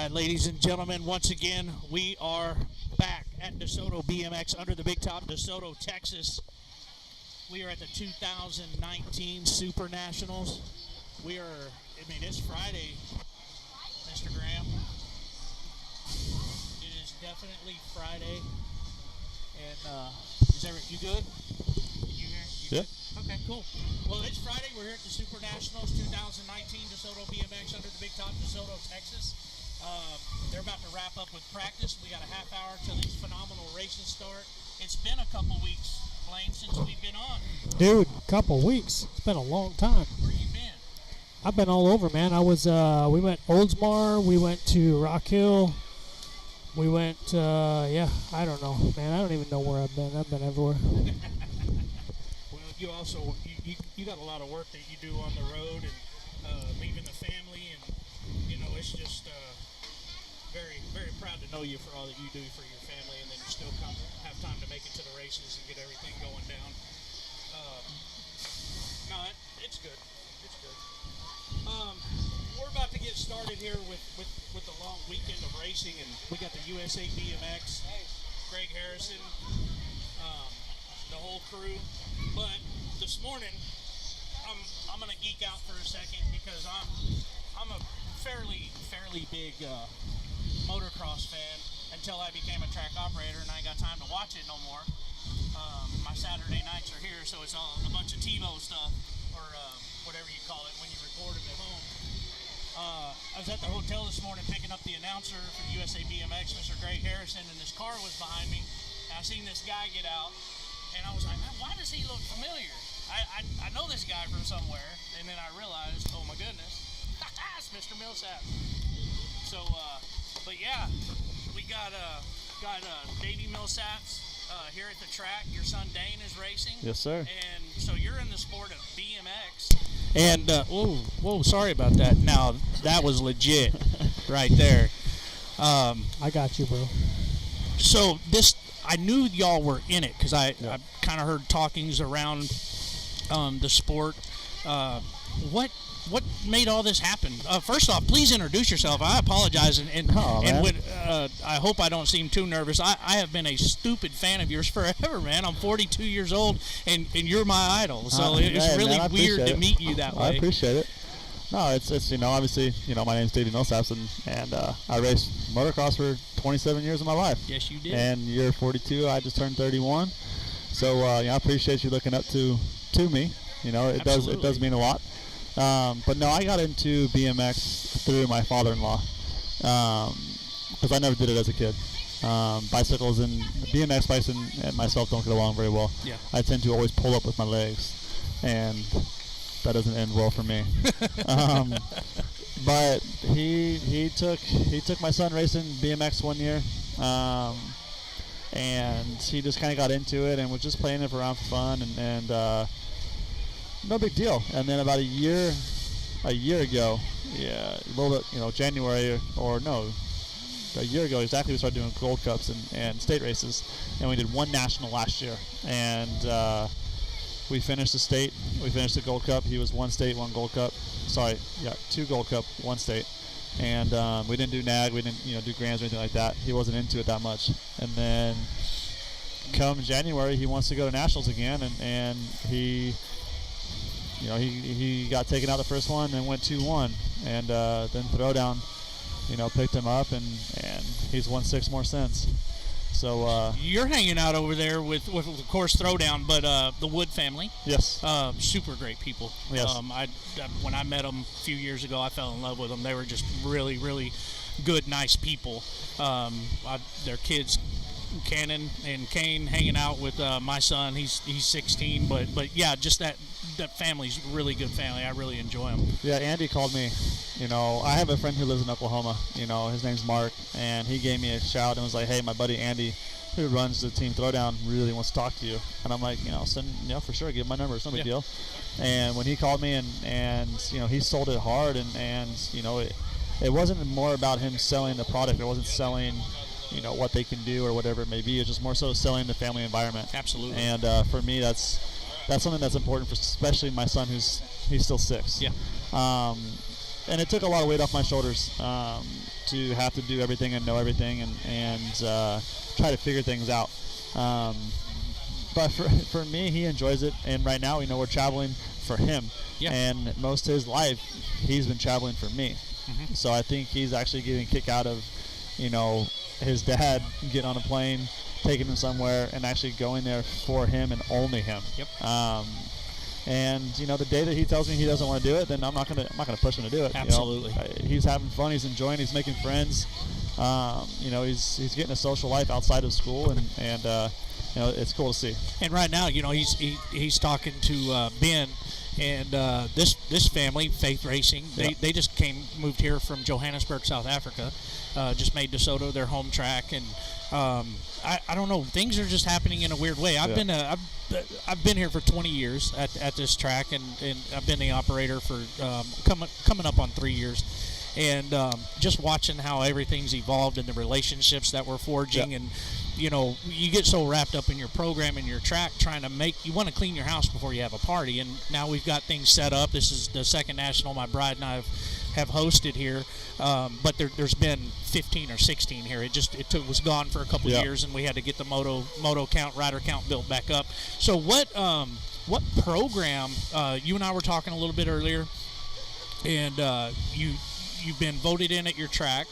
right, ladies and gentlemen, once again, we are back at DeSoto BMX under the big top, DeSoto, Texas. We are at the 2019 Super Nationals. It's Friday, Mr. Graham. It is definitely Friday. And, you good? You here? Yeah. Okay, cool. Well, it's Friday. We're here at the Super Nationals 2019 DeSoto BMX under the big top, DeSoto, Texas. They're about to wrap up with practice. We got a half hour till these phenomenal races start. It's been a couple weeks, Blaine, since we've been on. Dude, couple weeks. It's been a long time. Where you been? I've been all over, man. We went Oldsmar, we went to Rock Hill, we went, I don't know, man. I don't even know where I've been. I've been everywhere. Well, you also, you got a lot of work that you do on the road and leaving the family, and, it's just very, very proud to know you for all that you do for your family, and then you still have time to make it to the races and get everything going down. It's good. It's good. We're about to get started here with the long weekend of racing, and we got the USA BMX, Greg Harrison, the whole crew. But this morning, I'm gonna geek out for a second because I'm a fairly big motocross fan until I became a track operator, and I ain't got time to watch it no more. My Saturday nights are here, so it's all a bunch of TiVo stuff, or whatever you call it when you record them at home. I was at the hotel this morning picking up the announcer for the USA BMX, Mr. Greg Harrison, and his car was behind me. And I seen this guy get out, and I was like, man, why does he look familiar? I know this guy from somewhere, and then I realized, oh my goodness, it's Mr. Millsaps. So, but yeah, we got Davi Millsaps here at the track. Your son Dane is racing. Yes, sir. And so you're in the sport of BMX. And whoa, sorry about that. Now that was legit, right there. I got you, bro. So I knew y'all were in it because I kind of heard talkings around the sport. What made all this happen? First off, please introduce yourself. I apologize, and I hope I don't seem too nervous. I have been a stupid fan of yours forever, man. I'm 42 years old, and you're my idol. So it's really weird to meet you that way. I appreciate it. No, it's obviously, my name's Davi Millsaps, and I raced motocross for 27 years of my life. Yes, you did. And you're 42. I just turned 31. So I appreciate you looking up to me. It does mean a lot. But no, I got into BMX through my father-in-law because I never did it as a kid. Bicycles and BMX bikes and myself don't get along very well. Yeah. I tend to always pull up with my legs, and that doesn't end well for me. But he took my son racing BMX one year, and he just kind of got into it and was just playing it around for fun and no big deal. And then about a year ago, January a year ago exactly, we started doing Gold Cups and state races, and we did one national last year, and we finished the state. We finished the Gold Cup. He was one state, one Gold Cup. Two Gold Cup, one state. And we didn't do NAG. We didn't do Grands or anything like that. He wasn't into it that much. And then come January, he wants to go to nationals again, and he got taken out the first one and went 2-1, and then Throwdown, picked him up, and he's won 6 more since. So you're hanging out over there with of course Throwdown, but the Wood family. Yes. Super great people. Yes. When I met them a few years ago, I fell in love with them. They were just really, really good, nice people. Their kids, Cannon and Kane, hanging out with my son. He's 16, but yeah, just that family's a really good family. I really enjoy them. Yeah, Andy called me. I have a friend who lives in Oklahoma. His name's Mark, and he gave me a shout and was like, "Hey, my buddy Andy, who runs the team Throwdown, really wants to talk to you." And I'm like, for sure, give him my number. It's no big deal. And when he called me and he sold it hard, and it wasn't more about him selling the product. It wasn't selling what they can do or whatever it may be. It's just more so selling the family environment. Absolutely. And for me, that's something that's important for especially my son he's still 6. Yeah. and it took a lot of weight off my shoulders to have to do everything and know everything and try to figure things out. But for me, he enjoys it, and right now, we're traveling for him. Yeah. And most of his life, he's been traveling for me. Mm-hmm. So I think he's actually getting a kick out of, his dad getting on a plane, taking him somewhere, and actually going there for him and only him. Yep. And the day that he tells me he doesn't want to do it, then I'm not gonna push him to do it. Absolutely. He's having fun. He's enjoying. He's making friends. He's getting a social life outside of school, and it's cool to see. And right now, he's talking to Ben, and this family, Faith Racing, they just moved here from Johannesburg, South Africa. Just made DeSoto their home track, and I don't know, things are just happening in a weird way. I've been here for 20 years at this track, and I've been the operator for coming up on 3 years. And just watching how everything's evolved and the relationships that we're forging, and you get so wrapped up in your program and your track, you want to clean your house before you have a party. And now we've got things set up. This is the second national my bride and I have hosted here, but there's been 15 or 16 here. It was gone for a couple years, and we had to get the moto count, rider count built back up. So what program? You and I were talking a little bit earlier, and you've been voted in at your track.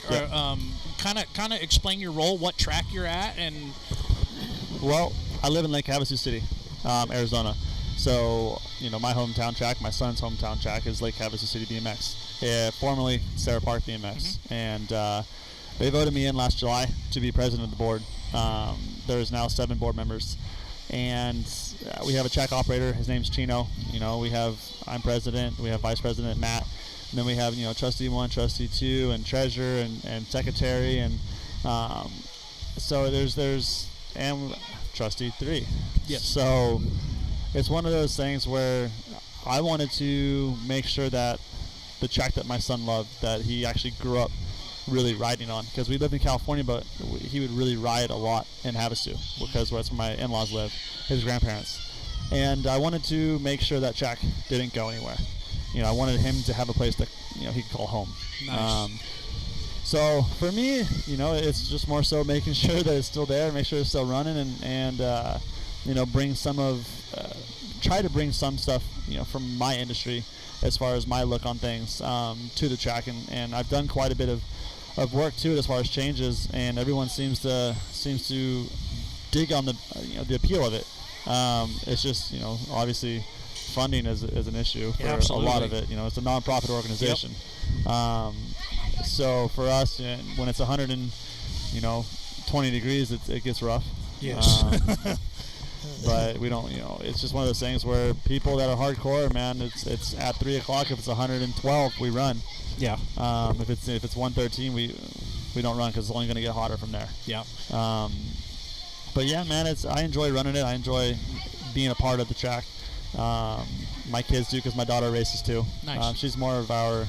Kind of explain your role, what track you're at, and. Well, I live in Lake Havasu City, Arizona. So, my hometown track, my son's hometown track is Lake Havasu City BMX, formerly Sarah Park BMX. Mm-hmm. And they voted me in last July to be president of the board. There's now 7 board members. And we have a track operator. His name's Chino. I'm president. We have vice president Matt. And then we have, trustee 1, trustee 2, and treasurer and secretary. And so there's and trustee 3. Yes. So it's one of those things where I wanted to make sure that the track that my son loved, that he actually grew up really riding on, because we lived in California, but he would really ride a lot in Havasu because that's where my in-laws live, his grandparents. And I wanted to make sure that track didn't go anywhere. I wanted him to have a place that he could call home. Nice. So for me, it's just more so making sure that it's still there, make sure it's still running, and bring try to bring some stuff from my industry as far as my look on things to the track, and I've done quite a bit of work to it as far as changes, and everyone seems to dig on the appeal of it. It's just obviously funding is an issue for a lot of it. It's a non-profit organization. Yep. So for us, when it's 120 degrees, it gets rough. Yes. But we don't, it's just one of those things where people that are hardcore, man, it's at 3 o'clock. If it's 112, we run. Yeah. If it's 113, we don't run because it's only going to get hotter from there. Yeah. But yeah, man, I enjoy running it. I enjoy being a part of the track. My kids do because my daughter races too. Nice. She's more of our,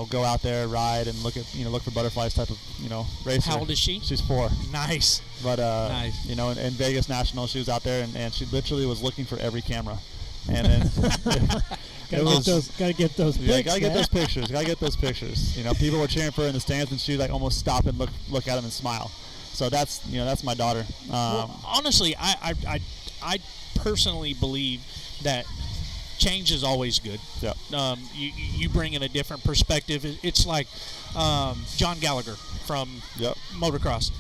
go out there, ride, and look for butterflies type of, racer. How old is she? She's 4. Nice. But nice. In Vegas National, she was out there, and she literally was looking for every camera. And then gotta get those pics. Yeah, gotta get those pictures. Gotta get those pictures. People were cheering for her in the stands, and she almost stop and look at them and smile. So that's my daughter. Well, honestly, I personally believe that change is always good. Yeah. You bring in a different perspective. It's like John Gallagher from motocross.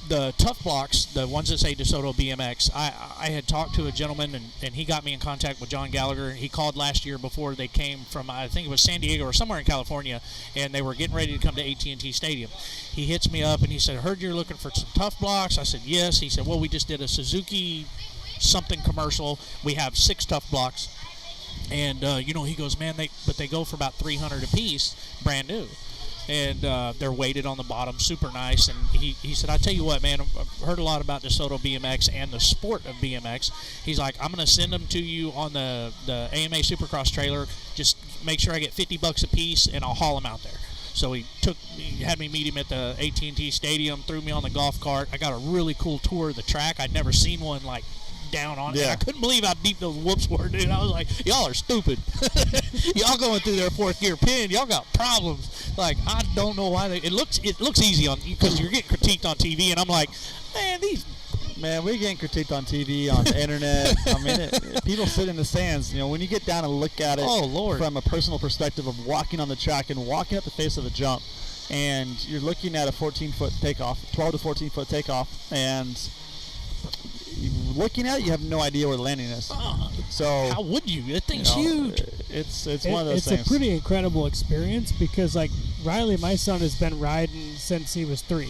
The tough blocks, the ones that say DeSoto BMX, I had talked to a gentleman, and he got me in contact with John Gallagher. He called last year before they came from, I think it was San Diego or somewhere in California, and they were getting ready to come to AT&T Stadium. He hits me up, and he said, "Heard you're looking for some tough blocks." I said, "Yes." He said, "Well, we just did a Suzuki something commercial. We have 6 tough blocks." And, he goes, "Man, they go for about $300 a piece, brand new. And they're weighted on the bottom, super nice." And he said, "I tell you what, man, I've heard a lot about DeSoto BMX and the sport of BMX." He's like, "I'm going to send them to you on the AMA Supercross trailer. Just make sure I get $50 a piece, and I'll haul them out there." So he had me meet him at the AT&T Stadium, threw me on the golf cart. I got a really cool tour of the track. I'd never seen one like down on it. I couldn't believe how deep those whoops were, dude. I was like, y'all are stupid. Y'all going through their fourth gear pin. Y'all got problems. Like, I don't know why it looks easy on because you're getting critiqued on TV, and I'm like, man, we're getting critiqued on TV, on the internet. I mean, people sit in the stands. You know, when you get down and look at it from a personal perspective of walking on the track and walking up the face of a jump, and you're looking at a 14-foot takeoff, 12 to 14-foot takeoff, and looking at it, you have no idea where the landing is. So how would you? That thing's huge. It's one of those things. It's a pretty incredible experience because, like, Riley, my son, has been riding since he was 3.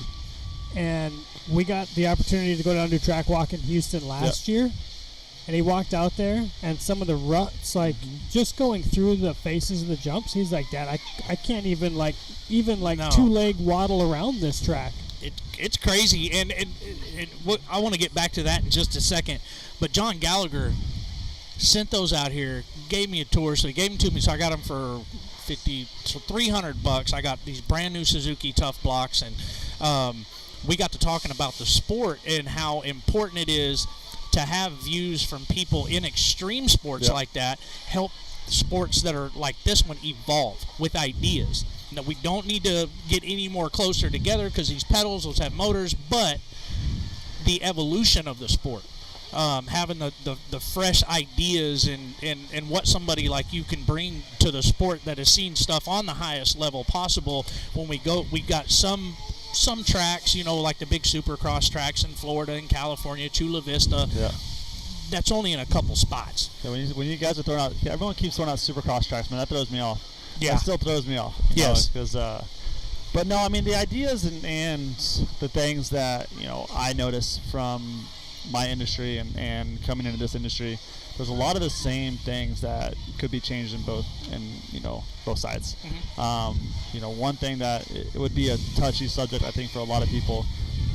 And we got the opportunity to go down to track walk in Houston last year. And he walked out there, and some of the ruts, like, just going through the faces of the jumps, he's like, Dad, I can't even two-leg waddle around this track. It's crazy, and I want to get back to that in just a second. But John Gallagher sent those out here, gave me a tour, so he gave them to me, so I got them for $300. I got these brand new Suzuki Tough blocks, and we got to talking about the sport and how important it is to have views from people in extreme sports like that help sports that are like this one evolve with ideas. Now, we don't need to get any more closer together because these pedals will have motors, but the evolution of the sport, having the fresh ideas and what somebody like you can bring to the sport that has seen stuff on the highest level possible. When we got some tracks, you know, like the big Supercross tracks in Florida and California, Chula Vista. Yeah. That's only in a couple spots. Yeah, when you guys are throwing out, everyone keeps throwing out Supercross tracks, man. That throws me off. Yeah, that still throws me off. Yes, because but no, I mean the ideas and the things that I notice from my industry and coming into this industry, there's a lot of the same things that could be changed in both sides. Mm-hmm. One thing that it would be a touchy subject, I think, for a lot of people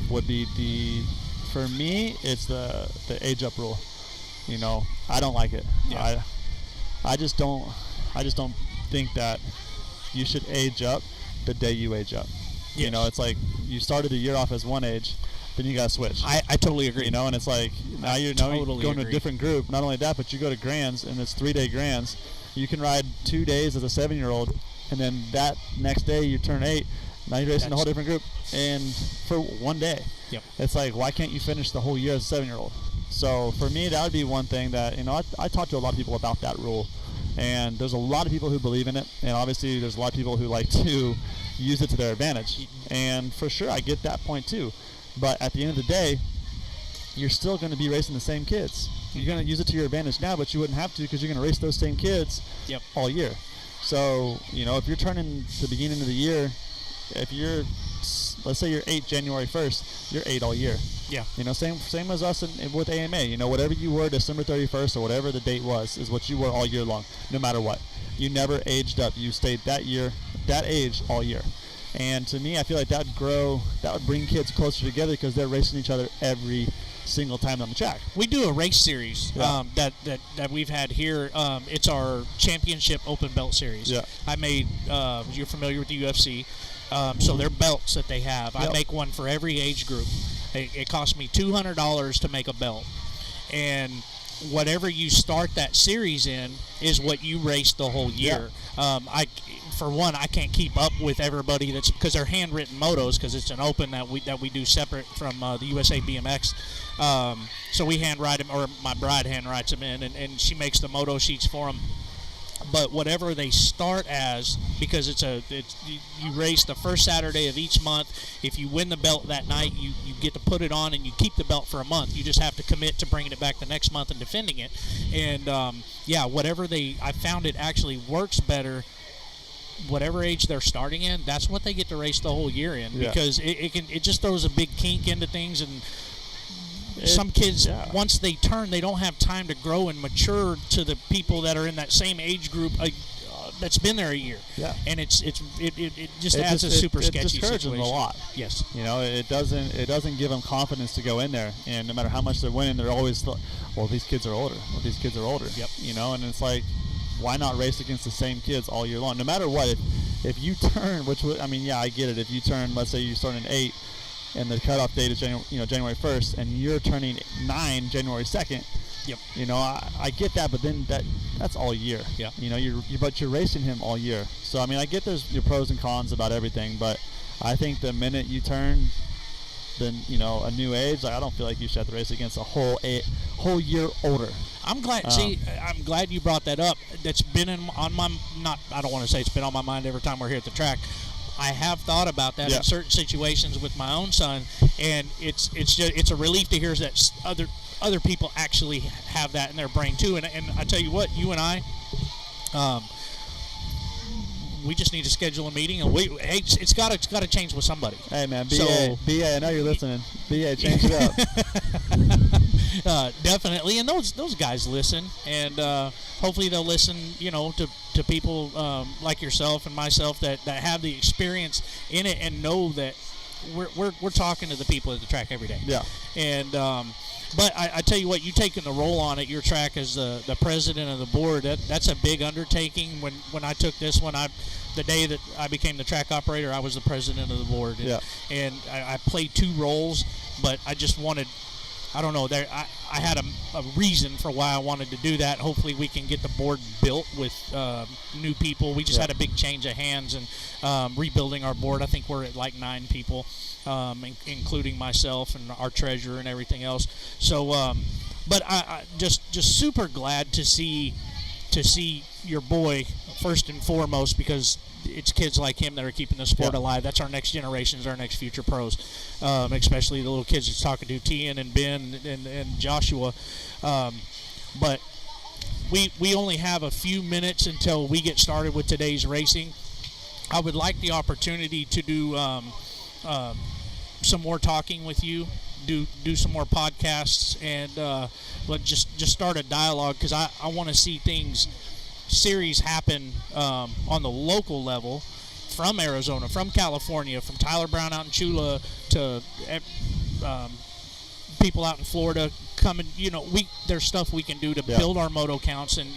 would be for me, it's the age up rule. I don't like it. Yeah. I just don't think that you should age up the day you age up. Yes. It's like you started the year off as one age, then you got to switch. I totally agree. And it's like now you're going to a different group. Not only that, but you go to Grands, and it's 3-day Grands. You can ride 2 days as a 7-year-old, and then that next day you turn 8. Now you're racing a whole different group, and for 1 day. Yep. It's like, why can't you finish the whole year as a 7-year-old? So for me, that would be one thing that I talk to a lot of people about that rule. And there's a lot of people who believe in it, and obviously there's a lot of people who like to use it to their advantage. And for sure, I get that point too. But at the end of the day, you're still going to be racing the same kids. You're going to use it to your advantage now, but you wouldn't have to because you're going to race those same kids all year. So, if you're turning the beginning of the year, let's say you're 8 January 1st, you're 8 all year. Yeah. Same as us with AMA. Whatever you were December 31st or whatever the date was is what you were all year long, no matter what. You never aged up. You stayed that age all year. And to me, I feel like that would bring kids closer together because they're racing each other every single time on the track. We do a race series that we've had here. It's our championship open belt series. Yeah. I made, you're familiar with the UFC, so they're belts that they have. Yep. I make one for every age group. It cost me $200 to make a belt. And whatever you start that series in is what you race the whole year. Yeah. I can't keep up with everybody because they're handwritten motos because it's an open that we do separate from the USA BMX. So we handwrite them, or my bride handwrites them in, and she makes the moto sheets for them. But whatever they start as, because you race the first Saturday of each month. If you win the belt that night, you get to put it on and you keep the belt for a month. You just have to commit to bringing it back the next month and defending it. And I found it actually works better. Whatever age they're starting in, that's what they get to race the whole year in, because it just throws a big kink into things. And some kids, once they turn, they don't have time to grow and mature to the people that are in that same age group that's been there a year. Yeah. And it just adds a super sketchy situation. It discourages them a lot. Yes. It doesn't give them confidence to go in there. And no matter how much they're winning, they're always these kids are older. Yep. And it's like, why not race against the same kids all year long? No matter what, if you turn, I get it. If you turn, let's say you start in 8, and the cutoff date is January 1st, and you're turning 9 January 2nd. Yep. I get that, but then that's all year. Yeah. But you're racing him all year. So I mean, I get there's your pros and cons about everything, but I think the minute you turn, then a new age, like I don't feel like you should have to race against a whole year older. I'm glad. I'm glad you brought that up. That's been on my I don't want to say it's been on my mind every time we're here at the track. I have thought about that in certain situations with my own son, and it's a relief to hear that other people actually have that in their brain too. And I tell you what, you and I, we just need to schedule a meeting, and it's got to change with somebody. Hey man, BA, I know you're listening. BA, change it up. Definitely, and those guys listen, and hopefully they'll listen, to people like yourself and myself that have the experience in it and know that we're talking to the people at the track every day. Yeah. And but I tell you what, you taking the role on at your track as the president of the board, that's a big undertaking. When I took this one, the day that I became the track operator, I was the president of the board. And I played 2 roles, but I just wanted, I don't know, I had a reason for why I wanted to do that. Hopefully we can get the board built with new people. We just had a big change of hands and rebuilding our board. I think we're at like 9 people. Including myself and our treasurer and everything else. So, but I just super glad to see your boy first and foremost, because it's kids like him that are keeping the sport alive. That's our next generations, our next future pros, especially the little kids he's talking to, Tian and Ben and Joshua. But we only have a few minutes until we get started with today's racing. I would like the opportunity to do some more talking with you, do some more podcasts, and just start a dialogue, because I want to see series happen on the local level, from Arizona, from California, from Tyler Brown out in Chula to people out in Florida coming. There's stuff we can do to build our moto counts, and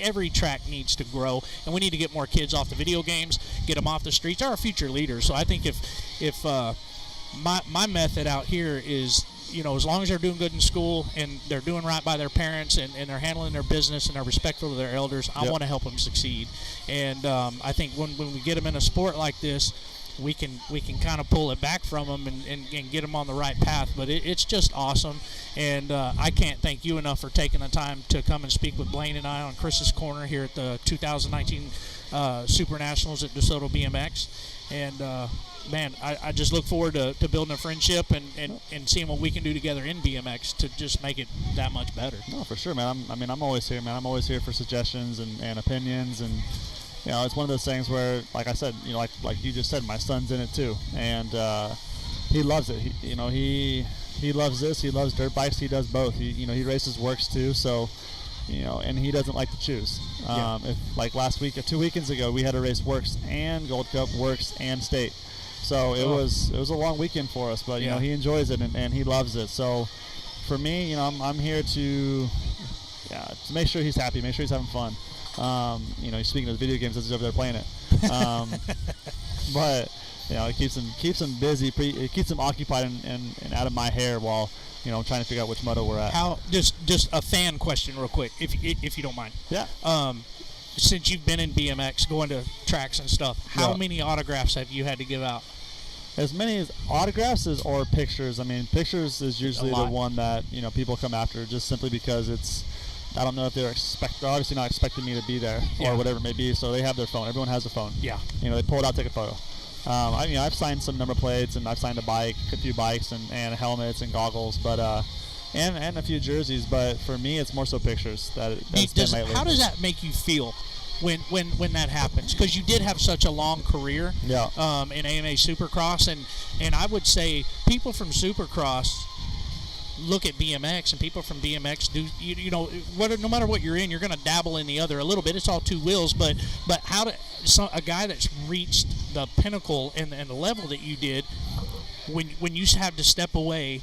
every track needs to grow, and we need to get more kids off the video games, get them off the streets. They're our future leaders. So I think if my method out here is, as long as they're doing good in school and they're doing right by their parents and they're handling their business and they're respectful to their elders, I want to help them succeed. And I think when we get them in a sport like this, we can kind of pull it back from them and get them on the right path. But it's just awesome, and I can't thank you enough for taking the time to come and speak with Blaine and I on Chris's Corner here at the 2019 Super Nationals at DeSoto BMX. And man, I just look forward to building a friendship and seeing what we can do together in BMX to just make it that much better. No, for sure, man. I'm always here, man. I'm always here for suggestions and opinions, and it's one of those things where, like I said, like you just said, my son's in it too, and he loves it. He loves this. He loves dirt bikes. He does both. He races works too, so. And he doesn't like to choose. If like last week or 2 weekends ago, we had to race Works and Gold Cup, Works and State. So it was a long weekend for us, but he enjoys it and he loves it. So for me, I'm here to make sure he's happy, make sure he's having fun. He's speaking of the video games as he's over there playing it. But it keeps him busy, it keeps him occupied and out of my hair while trying to figure out which moto we're at. How just a fan question real quick, if you don't mind. Yeah. Since you've been in BMX, going to tracks and stuff, how many autographs have you had to give out? As many as autographs or pictures. I mean, pictures is usually the one that people come after, just simply because it's. I don't know if they're obviously not expecting me to be there or whatever it may be. So they have their phone. Everyone has their phone. Yeah. They pull it out, take a photo. I've signed some number plates, and I've signed a few bikes, and helmets and goggles, but and a few jerseys. But for me, it's more so pictures How does that make you feel when that happens? Because you did have such a long career in AMA Supercross, and I would say people from Supercross look at BMX, and people from BMX do, no matter what you're in, you're going to dabble in the other a little bit. It's all 2 wheels, but how a guy that's reached the pinnacle and the level that you did, when you have to step away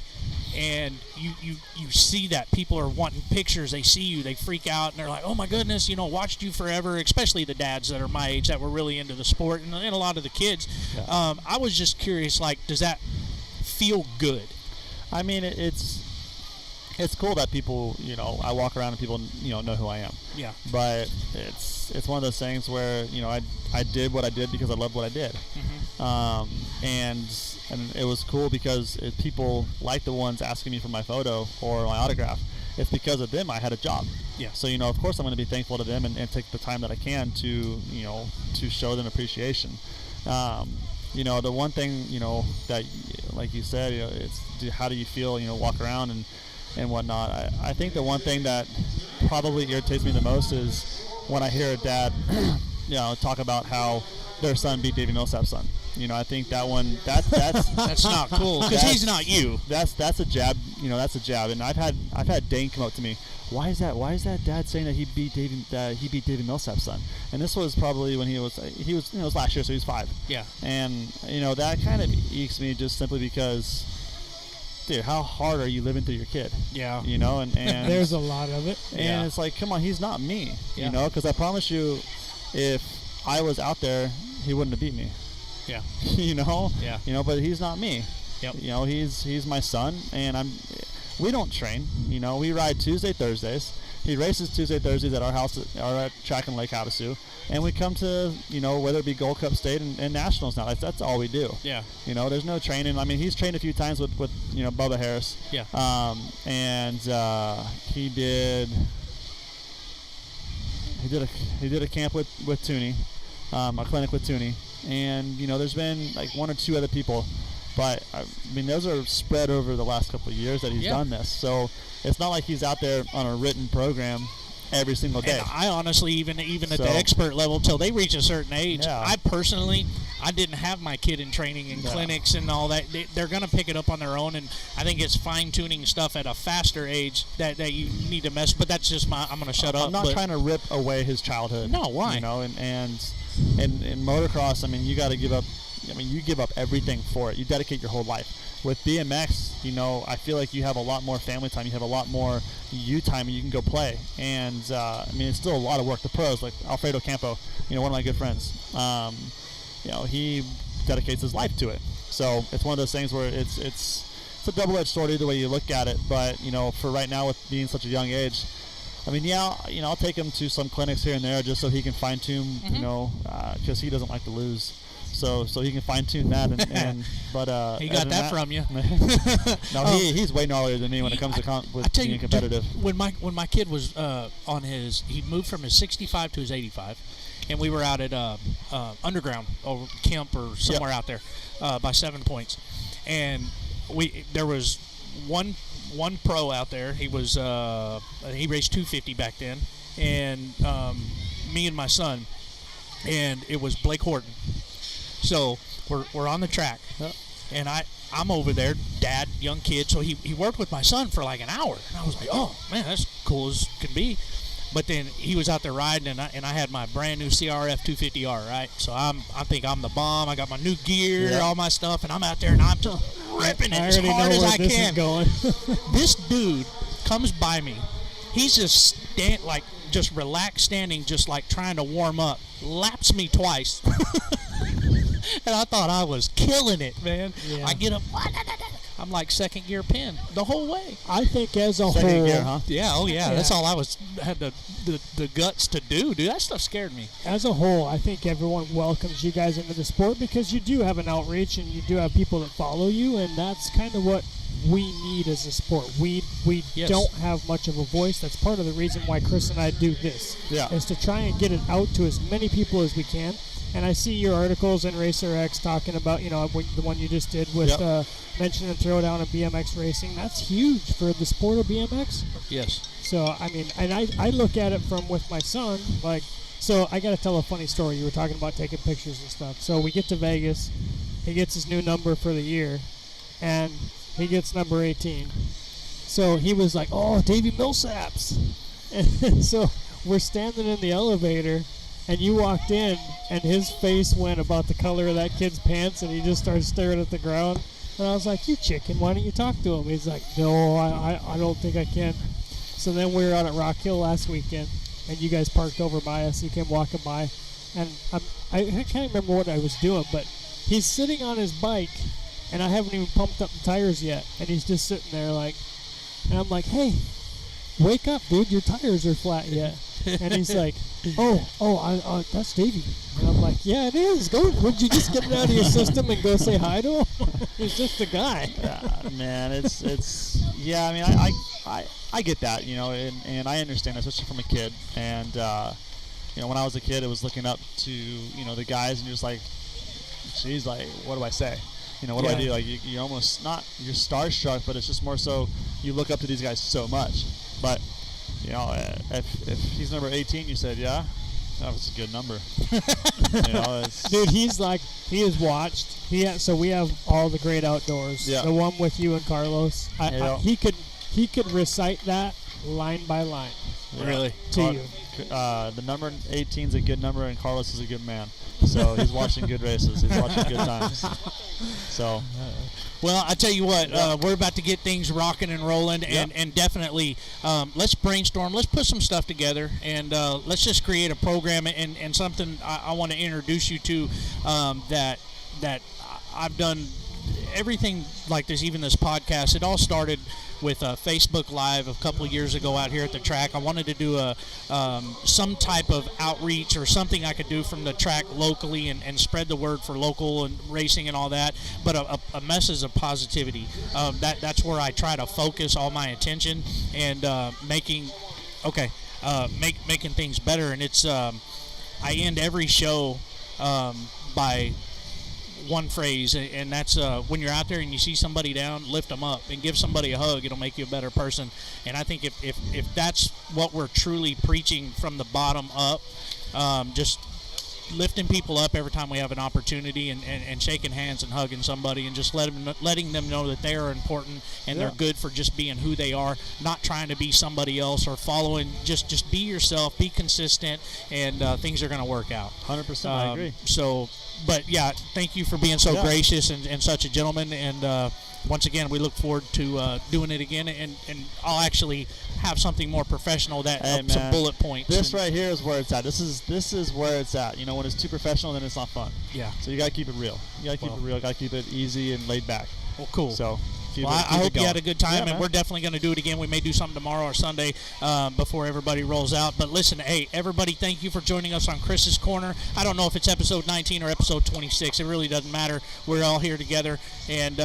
and you see that people are wanting pictures, they see you, they freak out, and they're like, oh my goodness, watched you forever, especially the dads that are my age that were really into the sport, and a lot of the kids. I was just curious, like, does that feel good. I mean, it's cool that people, I walk around and people, know who I am. Yeah. But it's one of those things where, I did what I did because I loved what I did. And it was cool because people like the ones asking me for my photo or my autograph. It's because of them I had a job. Yeah. So, of course I'm going to be thankful to them and take the time that I can to show them appreciation. The one thing, that, like you said, it's how do you feel, walk around and whatnot. I think the one thing that probably irritates me the most is when I hear a dad, talk about how their son beat Davi Millsaps' son. I think that one, that's that's not cool because he's not you. That's a jab. That's a jab. And I've had Dane come up to me. Why is that dad saying that he beat Davi Millsaps' son? And this was probably when he was it was last year, so he was 5. Yeah. And that kind of ekes me just simply because, dude, how hard are you living through your kid? Yeah. And there's a lot of it. And it's like, come on, he's not me. Yeah. Because I promise you, if I was out there, he wouldn't have beat me. Yeah. Yeah. But he's not me. Yep. He's my son, and we don't train. We ride Tuesday, Thursdays. He races Tuesday, Thursdays at our house, our track in Lake Havasu, and we come to, whether it be Gold Cup State and Nationals now. That's all we do. Yeah. There's no training. I mean, he's trained a few times with Bubba Harris. Yeah. And he did a camp with Tooney, a clinic with Tooney, and there's been like 1 or 2 other people. But, I mean, those are spread over the last couple of years that he's done this. So it's not like he's out there on a written program every single day. And I honestly, even at the expert level, till they reach a certain age, I didn't have my kid in training and clinics and all that. They're going to pick it up on their own, and I think it's fine-tuning stuff at a faster age that you need to mess. But that's just I'm going to shut up. I'm not trying to rip away his childhood. No, why? And in motocross, I mean, you got to give up. I mean, you give up everything for it. You dedicate your whole life. With BMX, I feel like you have a lot more family time. You have a lot more you time, and you can go play. And I mean, it's still a lot of work. The pros, like Alfredo Campo, one of my good friends, he dedicates his life to it. So it's one of those things where it's a double-edged sword either way you look at it. But for right now, with being such a young age, I mean, I'll take him to some clinics here and there just so he can fine-tune, because he doesn't like to lose. So he can fine-tune that, but he got that from you. No, he's way gnarlier than me when it comes to being competitive. When my kid was he moved from his 65 to his 85, and we were out at Underground or Kemp or somewhere out there by 7 Points, and there was one pro out there. He was he raced 250 back then, and me and my son, and it was Blake Horton. So we're on the track, and I'm over there, dad, young kid. So he worked with my son for like an hour, and I was like, oh man, that's cool as can be. But then he was out there riding, and I had my brand new CRF 250R, right? So I think I'm the bomb. I got my new gear, all my stuff, and I'm out there and I'm just ripping it as hard as I can. This dude comes by me. He's just just relaxed standing, just like trying to warm up. Laps me twice. And I thought I was killing it, man. Yeah. I get up. I'm like second gear pin the whole way. I think as a second whole. Gear, huh? Yeah, oh yeah. That's all I had the guts to do, dude. That stuff scared me. As a whole, I think everyone welcomes you guys into the sport because you do have an outreach and you do have people that follow you, and that's kind of what we need as a sport. We don't have much of a voice. That's part of the reason why Chris and I do this. Yeah. Is to try and get it out to as many people as we can. And I see your articles in Racer X talking about, the one you just did with mentioning throwdown of BMX racing. That's huge for the sport of BMX. Yes. So, I mean, and I look at it from with my son, so I got to tell a funny story. You were talking about taking pictures and stuff. So we get to Vegas. He gets his new number for the year, and he gets number 18. So he was like, oh, Davi Millsaps. And so we're standing in the elevator, and you walked in, and his face went about the color of that kid's pants, and he just started staring at the ground. And I was like, you chicken, why don't you talk to him? He's like, no, I don't think I can. So then we were out at Rock Hill last weekend, and you guys parked over by us. He came walking by, and I can't remember what I was doing, but he's sitting on his bike, and I haven't even pumped up the tires yet. And he's just sitting there like, and I'm like, hey, wake up, dude, your tires are flat yet. And he's like, that's Davey. And I'm like, yeah, it is. Would you just get it out of your system and go say hi to him? He's just a guy. Man, yeah, I mean, I get that, you know, and I understand, especially from a kid. And, you know, when I was a kid, it was looking up to, you know, the guys, and you're just like, geez, like, what do I say? You know, what do I do? Like, you're almost you're starstruck, but it's just more so you look up to these guys so much. But, you know, if he's number 18, you said, yeah, that was a good number. You know, dude, he is watched. So we have all the great outdoors. Yeah. The one with you and Carlos. He could recite that line by line. Really? To you. The number 18 is a good number, and Carlos is a good man. So he's watching good races. He's watching good times. So, well, I tell you what, we're about to get things rocking and rolling, and definitely let's brainstorm. Let's put some stuff together, and let's just create a program and something I want to introduce you to that I've done everything like this, even this podcast. It all started with Facebook Live a couple of years ago out here at the track. I wanted to do some type of outreach or something I could do from the track locally and spread the word for local and racing and all that, but a message of positivity. That's where I try to focus all my attention and making things better. And it's I end every show by one phrase, and that's when you're out there and you see somebody down, lift them up and give somebody a hug. It'll make you a better person. And I think if that's what we're truly preaching from the bottom up, just lifting people up every time we have an opportunity, and shaking hands and hugging somebody, and just letting them know that they are important and they're good for just being who they are, not trying to be somebody else or following. Just be yourself, be consistent, and things are going to work out. 100%, I agree. So, but yeah, thank you for being so gracious and such a gentleman. And once again, we look forward to doing it again, and I'll actually have something more professional, some bullet points. This right here is where it's at. This is where it's at. You know, when it's too professional, then it's not fun. Yeah. So you got to keep it real. You got to keep it real. Got to keep it easy and laid back. Well, cool. So I hope you had a good time, and man. we're definitely going to do it again. We may do something tomorrow or Sunday before everybody rolls out. But listen, hey, everybody, thank you for joining us on Chris's Corner. I don't know if it's episode 19 or episode 26. It really doesn't matter. We're all here together, and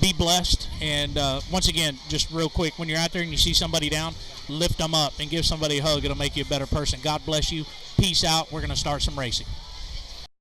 be blessed. And once again, just real quick, when you're out there and you see somebody down, lift them up and give somebody a hug. It'll make you a better person. God bless you. Peace out. We're going to start some racing.